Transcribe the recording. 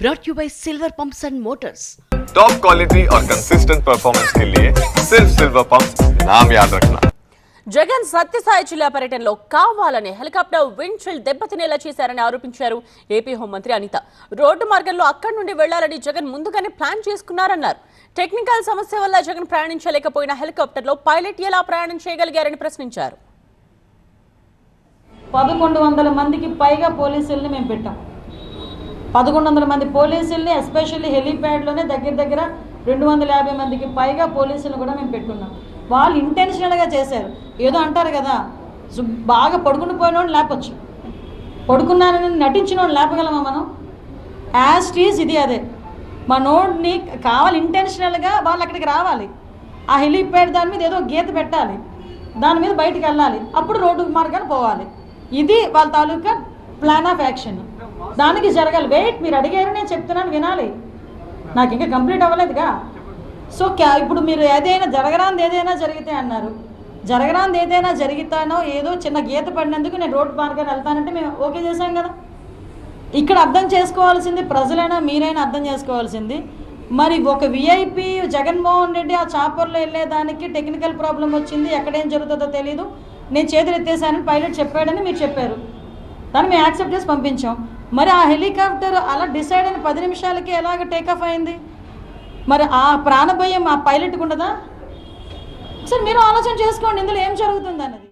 brought you by Silver Pumps and Motors. Top quality और consistent performance के लिए सिर्फ सिल्वर पंप्स नाम याद रखना. జగన్ సత్యసాయి జిల్లా పర్యటనలో కావాలని హెలికాప్టర్ విండ్షీల్డ్ దెబ్బతినేలా చేశారని ఆరోపించారు ఏపీ హోంమంత్రి అనిత. రోడ్డు మార్గంలో అక్కడి నుండి వెళ్లాలని జగన్ ముందుగానే ప్లాన్ చేసుకున్నారన్నారు. టెక్నికల్ సమస్య వల్ల జగన్ ప్రయాణించలేకపోయిన హెలికాప్టర్లో పైలట్ ఎలా ప్రయాణం చేయగలిగారని ప్రశ్నించారు. 1100 మందికి పైగా పోలీసుల్ని మేము పెట్టాం. 1100 మంది పోలీసుల్ని ఎస్పెషల్లీ హెలీప్యాడ్లోనే దగ్గర 250 మందికి పైగా పోలీసులను కూడా మేము పెట్టుకున్నాం. వాళ్ళు ఇంటెన్షనల్గా చేశారు. ఏదో అంటారు కదా, బాగా పడుకుని పోయినోడు లేపచ్చు, పడుకున్నానని నటించినోడు లేపగలమా మనం? యాజ్ టీజ్ ఇది అదే. మా నోడ్ని కావాలి ఇంటెన్షనల్గా వాళ్ళు అక్కడికి రావాలి. ఆ హెలీప్యాడ్ దాని మీద ఏదో గీత పెట్టాలి, దాని మీద బయటికి వెళ్ళాలి, అప్పుడు రోడ్డు మార్గాన్ని పోవాలి. ఇది వాళ్ళ తాలూకా ప్లాన్ ఆఫ్ యాక్షన్. దానికి జరగాలి. వెయిట్, మీరు అడిగారు, నేను చెప్తున్నాను, వినాలి. నాకు ఇంకా కంప్లీట్ అవ్వలేదుగా. సో ఇప్పుడు మీరు ఏదైనా జరగరాంది ఏదైనా జరిగితే అన్నారు. జరగరాంది ఏదైనా జరిగితానో ఏదో చిన్న గీత పడినందుకు నేను రోడ్డు మార్గాన్ని వెళ్తానంటే మేము ఓకే చేశాం కదా. ఇక్కడ అర్థం చేసుకోవాల్సింది ప్రజలైనా మీరైనా అర్థం చేసుకోవాల్సింది, మరి ఒక విఐపి జగన్మోహన్ రెడ్డి ఆ చాపర్లో వెళ్ళేదానికి టెక్నికల్ ప్రాబ్లం వచ్చింది, ఎక్కడేం జరుగుతుందో తెలీదు, నేను చేతులు ఎత్తేసానని పైలట్ చెప్పాడని మీరు చెప్పారు. దాన్ని మేము యాక్సెప్ట్ చేసి పంపించాం. మరి ఆ హెలికాప్టర్ అలా డిసైడ్ అయిన 10 నిమిషాలకి ఎలాగ టేకాఫ్ అయింది? మరి ఆ ప్రాణభయం ఆ పైలట్కి ఉండదా? ఒకసారి మీరు ఆలోచన చేసుకోండి, ఇందులో ఏం జరుగుతుంది అన్నది.